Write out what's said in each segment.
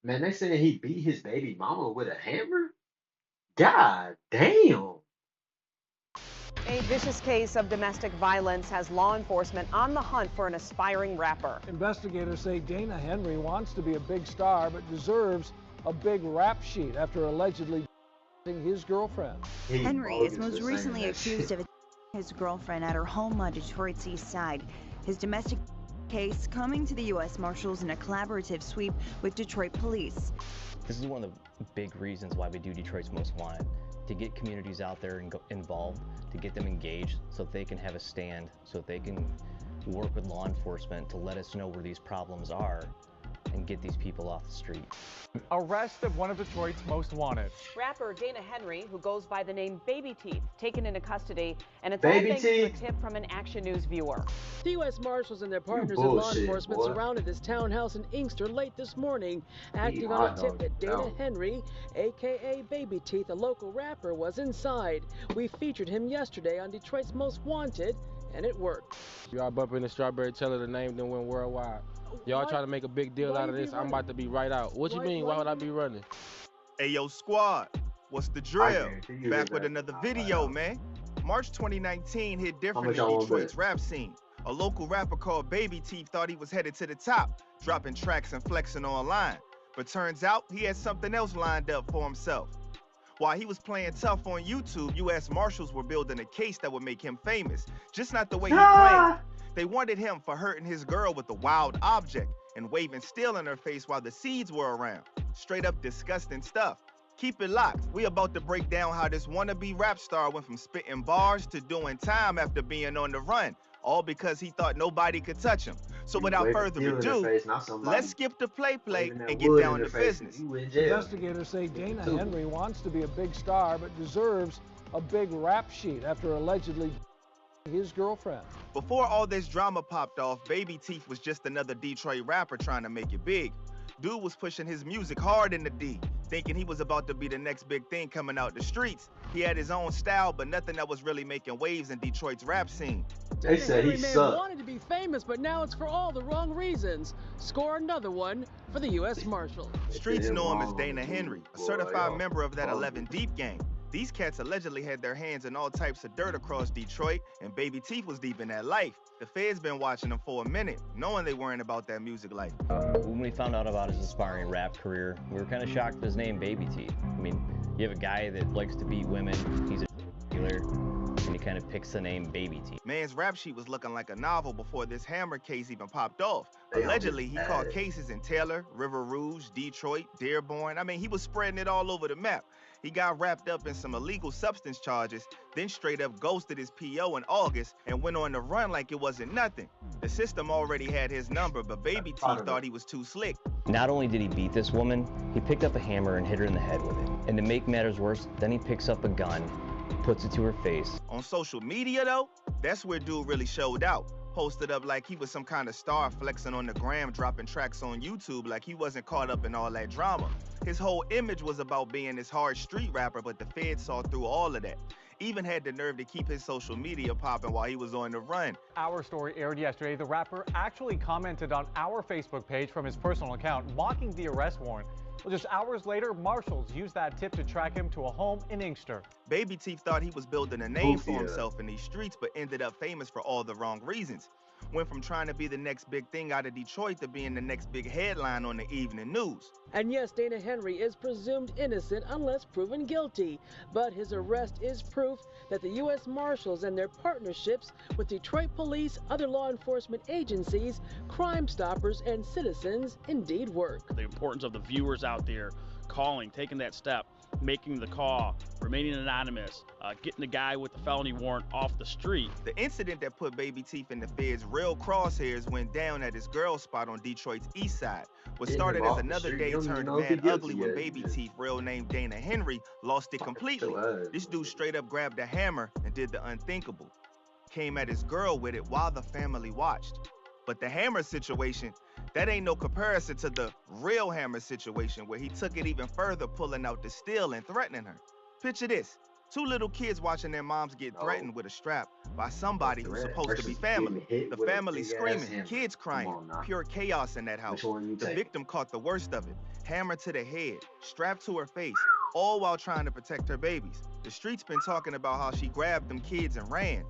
Man, they saying he beat his baby mama with a hammer? God damn. A vicious case of domestic violence has law enforcement on the hunt for an aspiring rapper. Investigators say Dana Henry wants to be a big star but deserves a big rap sheet after allegedly his girlfriend. He Henry is bogus most for saying recently that accused shit. of his girlfriend at her home on Detroit's east side. His domestic case coming to the U.S. Marshals in a collaborative sweep with Detroit police. This is one of the big reasons why we do Detroit's Most Wanted, to get communities out there and involved, to get them engaged so that they can have a stand, so that they can work with law enforcement to let us know where these problems are and get these people off the street. Arrest of one of Detroit's most wanted. Rapper Dana Henry, who goes by the name Baby Teeth, taken into custody, and it's Baby all thanks to a Teeth? tip from an Action News viewer. The U.S. Marshals and their partners in law bullshit, enforcement boy. surrounded this townhouse in Inkster late this morning, acting on a hot tip dog that Dana down. Henry, a.k.a. Baby Teeth, a local rapper, was inside. We featured him yesterday on Detroit's Most Wanted, and it worked. Y'all bumping the Strawberry Teller, the name then went worldwide. Y'all Why- trying to make a big deal why out of you be this. I'm running? about to be right out. What you Why- mean? why Why would you I be running? Hey, yo, squad, what's the I drill? guarantee you Back that with that's another not video, right. man. March 2019 hit different much in y'all want Detroit's bet? rap scene. A local rapper called Baby Teeth thought he was headed to the top, dropping tracks and flexing online. But turns out he had something else lined up for himself. While he was playing tough on YouTube, U.S. Marshals were building a case that would make him famous, just not the way he played. Ah! They wanted him for hurting his girl with a wild object and waving steel in her face while the seeds were around. Straight up disgusting stuff. Keep it locked. We about to break down how this wannabe rap star went from spitting bars to doing time after being on the run, all because he thought nobody could touch him. So You without waving further steel in their ado, face, not somebody let's skip the play waving that and get wood in down their to face, business. You in jail. Investigators say Dana Too. Henry wants to be a big star but deserves a big rap sheet after allegedly his girlfriend. Before all this drama popped off, Baby Teeth was just another Detroit rapper trying to make it big. Dude was pushing his music hard in the D, thinking he was about to be the next big thing coming out the streets. He had his own style, but nothing that was really making waves in Detroit's rap scene. They Dana said he Henry man sucked. wanted to be famous, but now it's for all the wrong reasons. Score another one for the U.S. Marshals. Streets did know him as wrong, Dana dude. Henry, a Boy, certified y'all member of that horrible. 11 Deep gang. These cats allegedly had their hands in all types of dirt across Detroit, and Baby Teeth was deep in that life. The feds been watching them for a minute, knowing they weren't about that music life. When we found out about his aspiring rap career, we were kind of shocked with his name, Baby Teeth. I mean, you have a guy that likes to beat women, he's a dealer, and he kind of picks the name Baby Teeth. Man's rap sheet was looking like a novel before this Hammer case even popped off. They on Allegedly, his he caught ass. cases in Taylor, River Rouge, Detroit, Dearborn. I mean, he was spreading it all over the map. He got wrapped up in some illegal substance charges, then straight up ghosted his PO in August and went on the run like it wasn't nothing. The system already had his number, but Baby Teeth thought he was too slick. Not only did he beat this woman, he picked up a hammer and hit her in the head with it. And to make matters worse, then he picks up a gun, puts it to her face. On social media, though, that's where dude really showed out. Posted up like he was some kind of star, flexing on the gram, dropping tracks on YouTube like he wasn't caught up in all that drama. His whole image was about being this hard street rapper, but the feds saw through all of that. Even had the nerve to keep his social media popping while he was on the run. Our story aired yesterday. The rapper actually commented on our Facebook page from his personal account, mocking the arrest warrant. Well, just hours later, marshals used that tip to track him to a home in Inkster. Baby Teeth thought he was building a name for Goofy, himself in these streets, but ended up famous for all the wrong reasons. Went from trying to be the next big thing out of Detroit to being the next big headline on the evening news. And yes, Dana Henry is presumed innocent unless proven guilty. But his arrest is proof that the U.S. Marshals and their partnerships with Detroit police, other law enforcement agencies, Crime Stoppers, and citizens indeed work. The importance of the viewers out there calling, taking that step, making the call, remaining anonymous, getting the guy with the felony warrant off the street. The incident that put Baby Teeth in the feds' real crosshairs went down at his girl spot on Detroit's east side. What Getting started him as off the another street, day you don't even turned know if he mad guilty ugly when yet. Baby You just Teeth, real name Dana Henry, lost it completely. your ass, This man. dude straight up grabbed a hammer and did the unthinkable. Came at his girl with it while the family watched. But the hammer situation, that ain't no comparison to the real Hammer situation where he took it even further, pulling out the steel and threatening her. Picture this. Two little kids watching their moms get threatened with a strap by somebody who's supposed to be Versus family. getting hit The with a family big-ass screaming, hammer. kids Come crying, on now. pure chaos in that house. Which one you The taking? victim caught the worst of it, hammer to the head, strapped to her face, all while trying to protect her babies. The streets been talking about how she grabbed them kids and ran,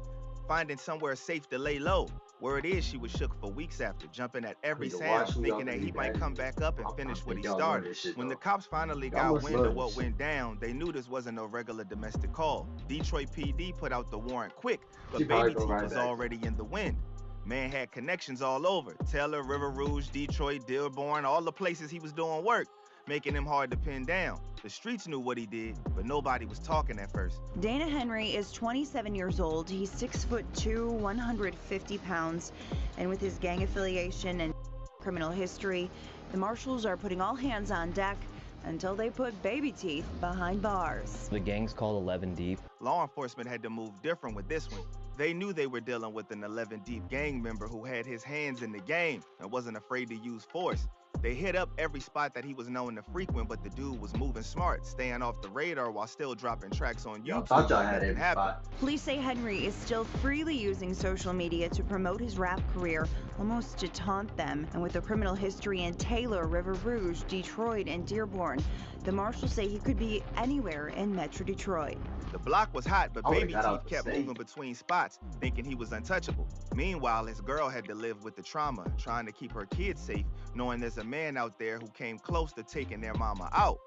finding somewhere safe to lay low. Word is she was shook for weeks after, jumping at every Need to sound, watch who y'all thinking that think he might that come is. back up and I finish what think he y'all love started. this shit, When the though. cops finally Y'all got must wind love of this what shit. went down, they knew this wasn't a regular domestic call. Detroit PD put out the warrant quick, She but probably Baby go Teeth right was back. already in the wind. Man had connections all over. Taylor, River Rouge, Detroit, Dearborn, all the places he was doing work, making him hard to pin down. The streets knew what he did, but nobody was talking at first. Dana Henry is 27 years old. He's 6'2", 150 pounds, and with his gang affiliation and criminal history, the marshals are putting all hands on deck until they put Baby Teeth behind bars. The gang's called 11 Deep. Law enforcement had to move different with this one. They knew they were dealing with an 11 Deep gang member who had his hands in the game and wasn't afraid to use force. They hit up every spot that he was known to frequent, but the dude was moving smart, staying off the radar while still dropping tracks on Y'all YouTube. thought y'all like had nothing every happened. spot. Police say Henry is still freely using social media to promote his rap career, almost to taunt them. And with a criminal history in Taylor, River Rouge, Detroit, and Dearborn, the marshals say he could be anywhere in Metro Detroit. The block was hot, but I would've Baby got Teeth out the kept state. moving between spots, thinking he was untouchable. Meanwhile, his girl had to live with the trauma, trying to keep her kids safe, knowing there's a man out there who came close to taking their mama out.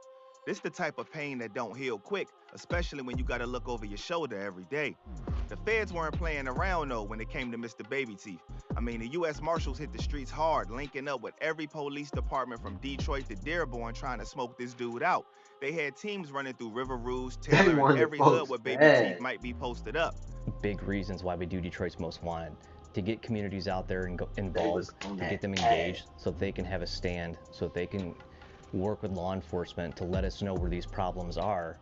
This the type of pain that don't heal quick, especially when you gotta look over your shoulder every day. The feds weren't playing around though when it came to Mr. Baby Teeth. I mean, the U.S. Marshals hit the streets hard, linking up with every police department from Detroit to Dearborn trying to smoke this dude out. They had teams running through River Rouge, Taylor, and wanted every hood folks where Baby bad. Teeth might be posted up. Big reasons why we do Detroit's Most Wanted. To get communities out there and was involved, on to that get them ass. engaged so they can have a stand, so they can work with law enforcement to let us know where these problems are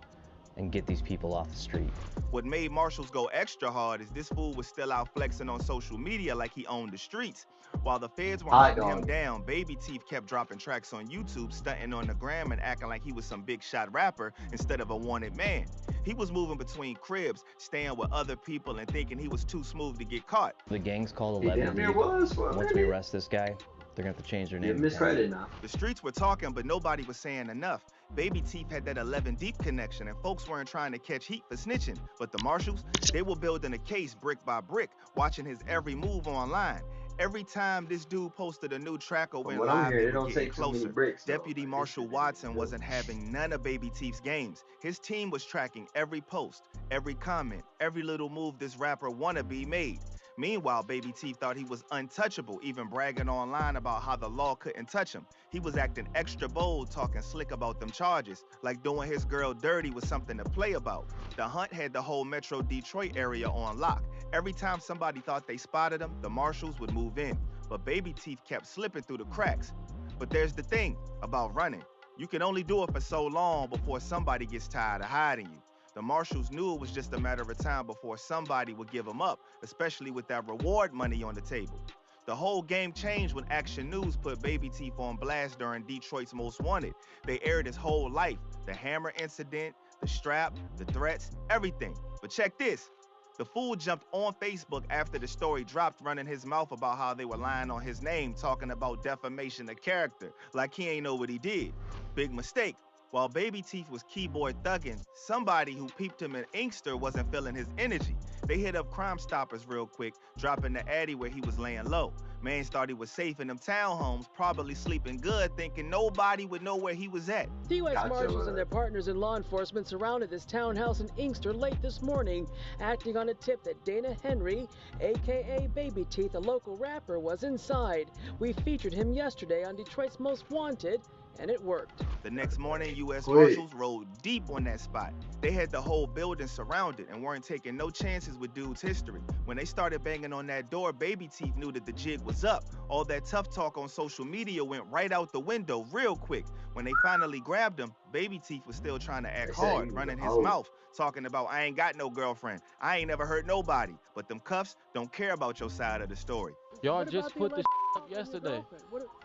and get these people off the street. What made Marshals go extra hard is this fool was still out flexing on social media like he owned the streets. While the feds weren't Hot hunting him dog. down, Baby Teeth kept dropping tracks on YouTube, stunting on the gram and acting like he was some big shot rapper instead of a wanted man. He was moving between cribs, staying with other people and thinking he was too smooth to get caught. The gang's called He 11 damn near Deep. was for a Once we minute. arrest this guy, they're gonna have to change their Get name. to miscredited now. The streets were talking, but nobody was saying enough. Baby Teeth had that 11 Deep connection, and folks weren't trying to catch heat for snitching. But the Marshals, they were building a case brick by brick, watching his every move online. Every time this dude posted a new track or From went what I'm live, hearing, they it were don't getting take too many closer. bricks, though. Deputy Like, Marshal this shit Watson is wasn't having none of Baby Teeth's games. His team was tracking every post, every comment, every little move this rapper wannabe made. Meanwhile, Baby Teeth thought he was untouchable, even bragging online about how the law couldn't touch him. He was acting extra bold, talking slick about them charges, like doing his girl dirty was something to play about. The hunt had the whole Metro Detroit area on lock. Every time somebody thought they spotted him, the Marshals would move in. But Baby Teeth kept slipping through the cracks. But there's the thing about running. You can only do it for so long before somebody gets tired of hiding you. The Marshals knew it was just a matter of time before somebody would give him up, especially with that reward money on the table. The whole game changed when Action News put Baby Teeth on blast during Detroit's Most Wanted. They aired his whole life, the hammer incident, the strap, the threats, everything. But check this. The fool jumped on Facebook after the story dropped, running his mouth about how they were lying on his name, talking about defamation of character, like he ain't know what he did. Big mistake. While Baby Teeth was keyboard thugging, somebody who peeped him in Inkster wasn't feeling his energy. They hit up Crime Stoppers real quick, dropping the Addy where he was laying low. Mans thought he was safe in them townhomes, probably sleeping good, thinking nobody would know where he was at. The U.S. Gotcha. Marshals and their partners in law enforcement surrounded this townhouse in Inkster late this morning, acting on a tip that Dana Henry, a.k.a. Baby Teeth, a local rapper, was inside. We featured him yesterday on Detroit's Most Wanted, and it worked. The next morning, U.S. Quick. Marshals rode deep on that spot. They had the whole building surrounded and weren't taking no chances with dude's history. When they started banging on that door, Baby Teeth knew that the jig was up. All that tough talk on social media went right out the window real quick. When they finally grabbed him, Baby Teeth was still trying to act They said he hard, was running a his hoe. mouth, talking about, I ain't got no girlfriend. I ain't never hurt nobody. But them cuffs don't care about your side of the story. Y'all What just about put the the yesterday.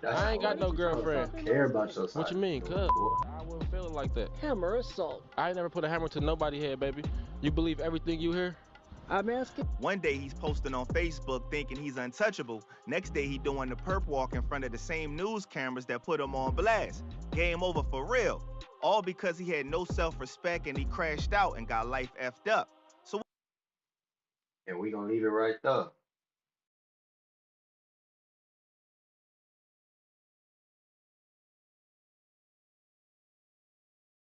That's I ain't got no all. girlfriend. I don't care about your side. What you mean, cuz? I wasn't feeling like that. Hammer assault. I ain't never put a hammer to nobody's head, baby. You believe everything you hear? I'm asking. One day he's posting on Facebook thinking he's untouchable. Next day he doing the perp walk in front of the same news cameras that put him on blast. Game over for real. All because he had no self-respect and he crashed out and got life effed up. So, And we gonna leave it right there.